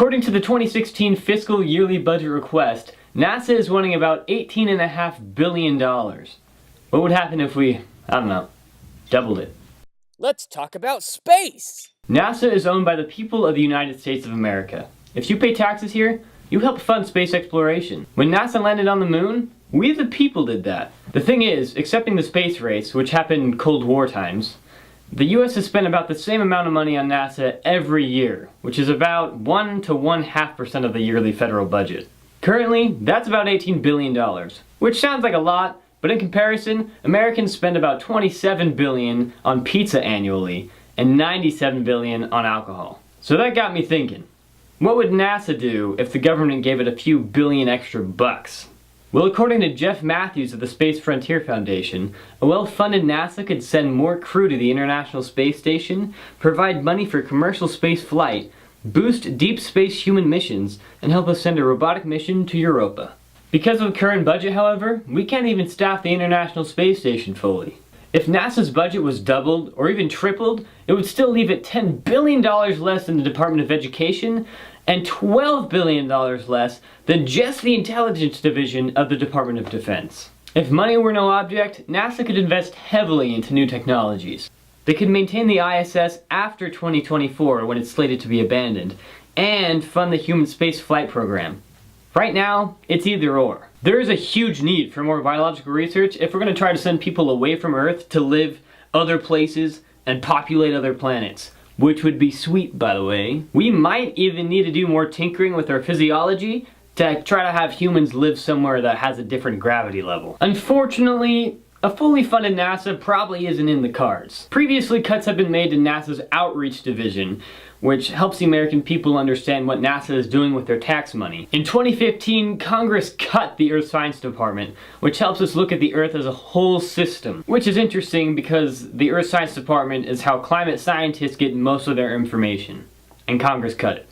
According to the 2016 fiscal yearly budget request, NASA is wanting about $18.5 billion. What would happen if we, I don't know, doubled it? Let's talk about space! NASA is owned by the people of the United States of America. If you pay taxes here, you help fund space exploration. When NASA landed on the moon, we the people did that. The thing is, excepting the space race, which happened in Cold War times, the US has spent about the same amount of money on NASA every year, which is about 1 to 1/2% of the yearly federal budget. Currently, that's about $18 billion, which sounds like a lot, but in comparison, Americans spend about $27 billion on pizza annually and $97 billion on alcohol. So that got me thinking, what would NASA do if the government gave it a few billion extra bucks? Well, according to Jeff Matthews of the Space Frontier Foundation, a well-funded NASA could send more crew to the International Space Station, provide money for commercial space flight, boost deep space human missions, and help us send a robotic mission to Europa. Because of the current budget, however, we can't even staff the International Space Station fully. If NASA's budget was doubled, or even tripled, it would still leave it $10 billion less than the Department of Education, and $12 billion less than just the Intelligence Division of the Department of Defense. If money were no object, NASA could invest heavily into new technologies. They could maintain the ISS after 2024 when it's slated to be abandoned, and fund the human space flight program. Right now, it's either or. There is a huge need for more biological research if we're going to try to send people away from Earth to live other places and populate other planets. Which would be sweet, by the way. We might even need to do more tinkering with our physiology to try to have humans live somewhere that has a different gravity level. Unfortunately, a fully funded NASA probably isn't in the cards. Previously, cuts have been made to NASA's Outreach Division, which helps the American people understand what NASA is doing with their tax money. In 2015, Congress cut the Earth Science Department, which helps us look at the Earth as a whole system. Which is interesting because the Earth Science Department is how climate scientists get most of their information. And Congress cut it.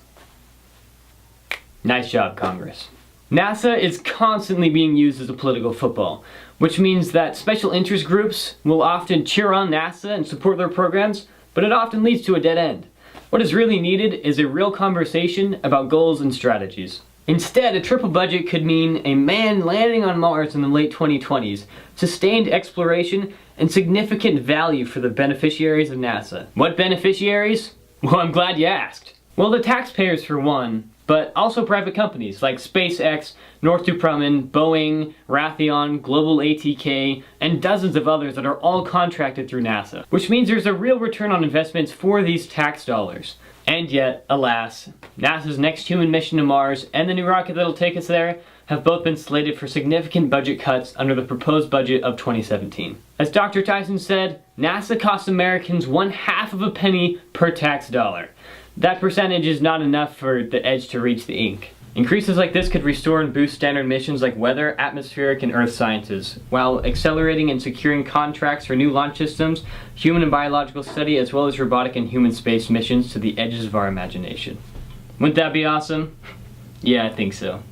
Nice job, Congress. NASA is constantly being used as a political football, which means that special interest groups will often cheer on NASA and support their programs, but it often leads to a dead end. What is really needed is a real conversation about goals and strategies. Instead, a triple budget could mean a man landing on Mars in the late 2020s, sustained exploration, and significant value for the beneficiaries of NASA. What beneficiaries? Well, I'm glad you asked. Well, the taxpayers for one, but also private companies like SpaceX, Northrop Grumman, Boeing, Raytheon, Global ATK, and dozens of others that are all contracted through NASA. Which means there's a real return on investments for these tax dollars. And yet, alas, NASA's next human mission to Mars and the new rocket that'll take us there have both been slated for significant budget cuts under the proposed budget of 2017. As Dr. Tyson said, NASA costs Americans 1/2 of a penny per tax dollar. That percentage is not enough for the edge to reach the ink. Increases like this could restore and boost standard missions like weather, atmospheric, and earth sciences, while accelerating and securing contracts for new launch systems, human and biological study, as well as robotic and human space missions to the edges of our imagination. Wouldn't that be awesome? Yeah, I think so.